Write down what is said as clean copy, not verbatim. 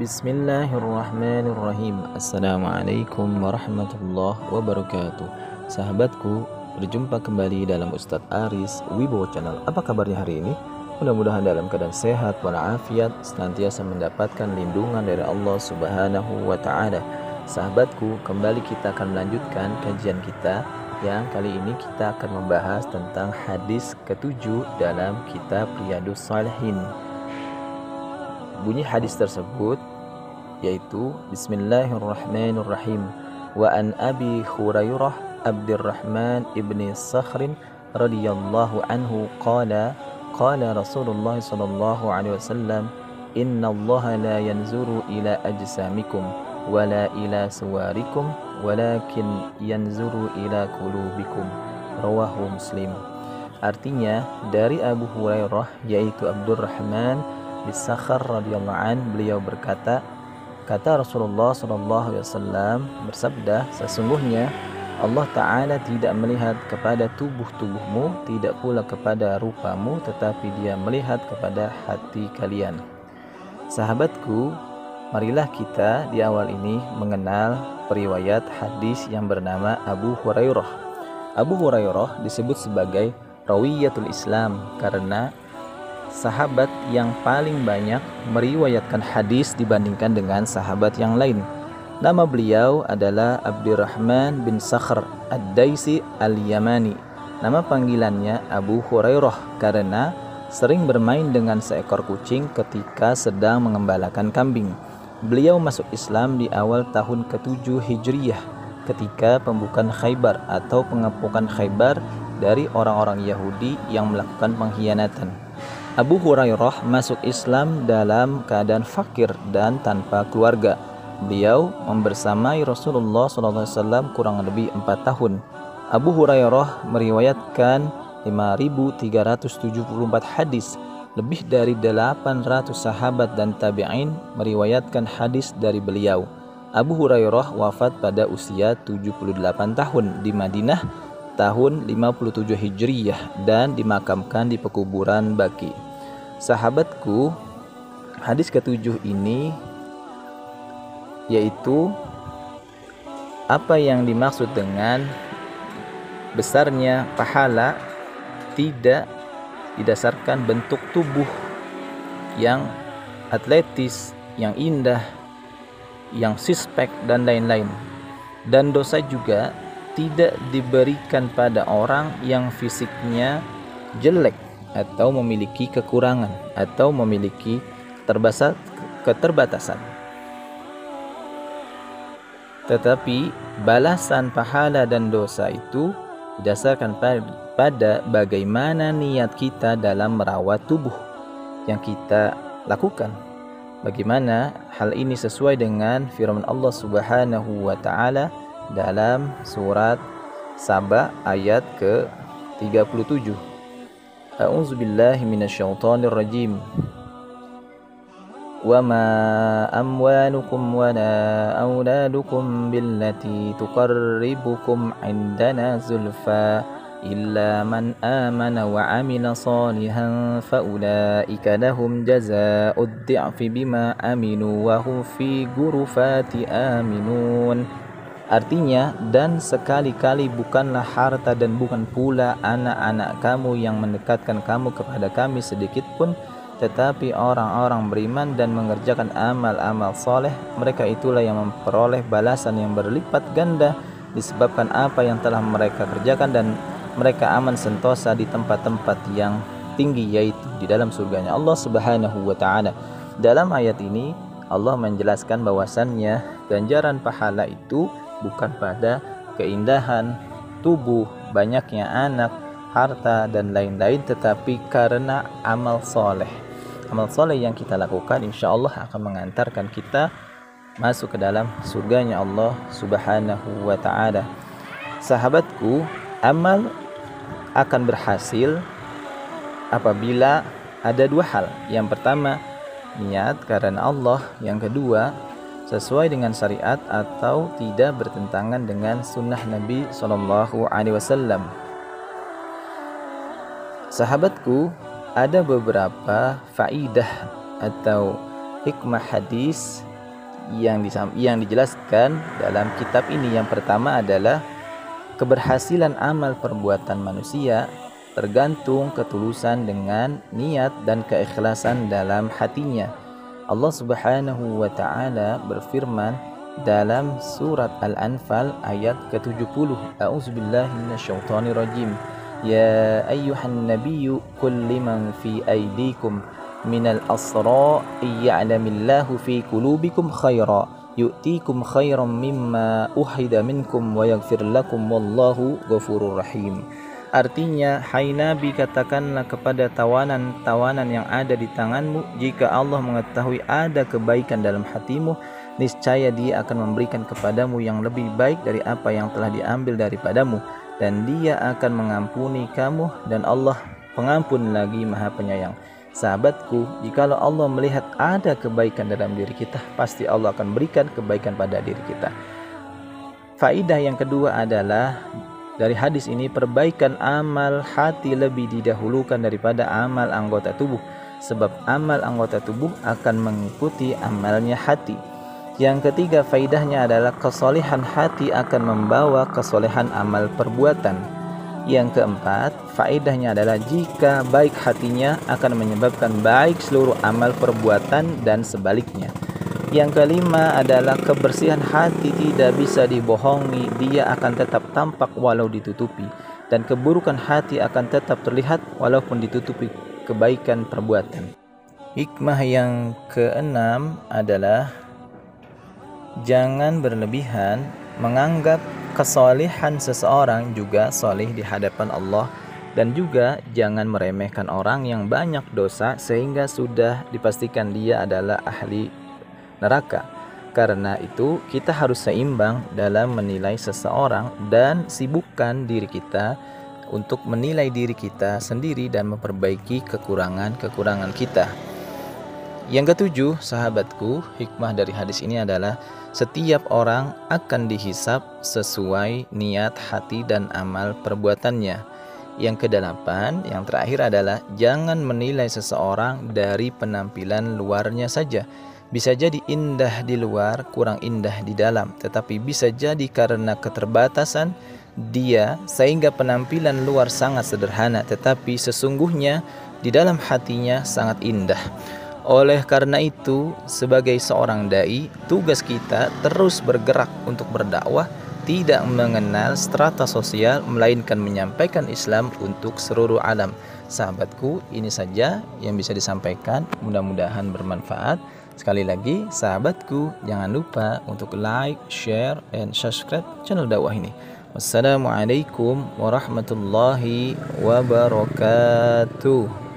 Bismillahirrahmanirrahim. Assalamualaikum warahmatullahi wabarakatuh. Sahabatku, berjumpa kembali dalam Ustadz Aris Wibowo Channel. Apa kabarnya hari ini? Mudah-mudahan dalam keadaan sehat walafiat, senantiasa mendapatkan lindungan dari Allah Subhanahu wa Ta'ala. Sahabatku, kembali kita akan melanjutkan kajian kita yang kali ini kita akan membahas tentang hadis ke-7 dalam kitab Riyadhus Shalihin. Bunyi hadis tersebut yaitu Bismillahirrahmanirrahim. Wa an Abi Hurairah Abdurrahman ibni Sakhrin radhiyallahu anhu qala Rasulullah sallallahu alaihi wasallam inna Allah la yanzuru ila ajsamikum wala ila suwarikum walakin yanzuru ila qulubikum. Rawahu Muslim. Artinya dari Abu Hurairah yaitu Abdurrahman bin Sakhr radhiyallahu an, beliau berkata, kata Rasulullah SAW bersabda, sesungguhnya Allah Ta'ala tidak melihat kepada tubuh-tubuhmu, tidak pula kepada rupamu, tetapi Dia melihat kepada hati kalian. Sahabatku, marilah kita di awal ini mengenal periwayat hadis yang bernama Abu Hurairah. Abu Hurairah disebut sebagai Rawiyatul Islam karena sahabat yang paling banyak meriwayatkan hadis dibandingkan dengan sahabat yang lain. Nama beliau adalah Abdurrahman bin Sakhr Ad-Daisi Al-Yamani. Nama panggilannya Abu Hurairah karena sering bermain dengan seekor kucing ketika sedang mengembalakan kambing. Beliau masuk Islam di awal tahun ke-7 Hijriyah ketika pembukaan Khaybar atau pengepungan Khaybar dari orang-orang Yahudi yang melakukan pengkhianatan. Abu Hurairah masuk Islam dalam keadaan fakir dan tanpa keluarga. Beliau membersamai Rasulullah SAW kurang lebih 4 tahun. Abu Hurairah meriwayatkan 5.374 hadis. Lebih dari 800 sahabat dan tabi'in meriwayatkan hadis dari beliau. Abu Hurairah wafat pada usia 78 tahun di Madinah tahun 57 Hijriyah dan dimakamkan di pekuburan Baqi. Sahabatku, hadis ke-7 ini yaitu apa yang dimaksud dengan besarnya pahala tidak didasarkan bentuk tubuh yang atletis, yang indah, yang six-pack dan lain-lain. Dan dosa juga tidak diberikan pada orang yang fisiknya jelek atau memiliki kekurangan atau memiliki keterbatasan. Tetapi balasan pahala dan dosa itu didasarkan pada bagaimana niat kita dalam merawat tubuh yang kita lakukan. Bagaimana hal ini sesuai dengan firman Allah Subhanahu wa Ta'ala dalam surat Saba ayat ke-37. A'udzubillahi minasyaitonir rajim. Wa ma amwalukum wa la auladukum billati tuqarribukum indana zulfa illa man amana wa amila salihan faulaika lahum jazaa'ud dhi'fi bima aminu wa hum fi ghurufati aminun. Artinya, dan sekali-kali bukanlah harta dan bukan pula anak-anak kamu yang mendekatkan kamu kepada kami sedikit pun, tetapi orang-orang beriman dan mengerjakan amal-amal soleh, mereka itulah yang memperoleh balasan yang berlipat ganda disebabkan apa yang telah mereka kerjakan, dan mereka aman sentosa di tempat-tempat yang tinggi, yaitu di dalam surganya Allah Subhanahu wa Ta'ala. Dalam ayat ini Allah menjelaskan bahwasannya ganjaran pahala itu bukan pada keindahan tubuh, banyaknya anak, harta dan lain-lain, tetapi karena amal soleh. Amal soleh yang kita lakukan insya Allah akan mengantarkan kita masuk ke dalam surganya Allah Subhanahu wa Ta'ala. Sahabatku, amal akan berhasil apabila ada dua hal. Yang pertama, niat karena Allah. Yang kedua, sesuai dengan syariat atau tidak bertentangan dengan sunnah Nabi SAW. Sahabatku, ada beberapa faidah atau hikmah hadis yang dijelaskan dalam kitab ini. Yang pertama adalah keberhasilan amal perbuatan manusia tergantung ketulusan dengan niat dan keikhlasan dalam hatinya. Allah Subhanahu wa taala berfirman dalam surat Al-Anfal ayat ke-70. A'udzubillahi minasyaitonirrajim. Ya ayyuhan nabiyyu qul liman fi aydikum minal asra ya'lamillahu fi qulubikum khaira yu'tikum khairan mimma uhida minkum wa yaghfir lakum wallahu ghafurur rahim. Artinya, hai Nabi, katakanlah kepada tawanan-tawanan yang ada di tanganmu, jika Allah mengetahui ada kebaikan dalam hatimu, niscaya Dia akan memberikan kepadamu yang lebih baik dari apa yang telah diambil daripadamu, dan Dia akan mengampuni kamu, dan Allah pengampun lagi Maha Penyayang. Sahabatku, jikalau Allah melihat ada kebaikan dalam diri kita, pasti Allah akan berikan kebaikan pada diri kita. Faidah yang kedua adalah dari hadis ini, perbaikan amal hati lebih didahulukan daripada amal anggota tubuh, sebab amal anggota tubuh akan mengikuti amalnya hati. Yang ketiga, faidahnya adalah kesolehan hati akan membawa kesolehan amal perbuatan. Yang keempat, faedahnya adalah jika baik hatinya akan menyebabkan baik seluruh amal perbuatan dan sebaliknya. Yang kelima adalah kebersihan hati tidak bisa dibohongi, dia akan tetap tampak walau ditutupi, dan keburukan hati akan tetap terlihat walaupun ditutupi kebaikan perbuatan. Hikmah yang keenam adalah jangan berlebihan menganggap kesolehan seseorang juga soleh di hadapan Allah, dan juga jangan meremehkan orang yang banyak dosa sehingga sudah dipastikan dia adalah ahli neraka. Karena itu kita harus seimbang dalam menilai seseorang dan sibukkan diri kita untuk menilai diri kita sendiri dan memperbaiki kekurangan-kekurangan kita. Yang ketujuh, sahabatku, hikmah dari hadis ini adalah setiap orang akan dihisab sesuai niat hati dan amal perbuatannya. Yang kedelapan, yang terakhir adalah jangan menilai seseorang dari penampilan luarnya saja. Bisa jadi indah di luar, kurang indah di dalam, tetapi bisa jadi karena keterbatasan dia sehingga penampilan luar sangat sederhana, tetapi sesungguhnya di dalam hatinya sangat indah. Oleh karena itu, sebagai seorang dai, tugas kita terus bergerak untuk berdakwah, tidak mengenal strata sosial, melainkan menyampaikan Islam untuk seluruh alam. Sahabatku, ini saja yang bisa disampaikan, mudah-mudahan bermanfaat. Sekali lagi, sahabatku, jangan lupa untuk like, share, and subscribe channel dakwah ini. Wassalamualaikum warahmatullahi wabarakatuh.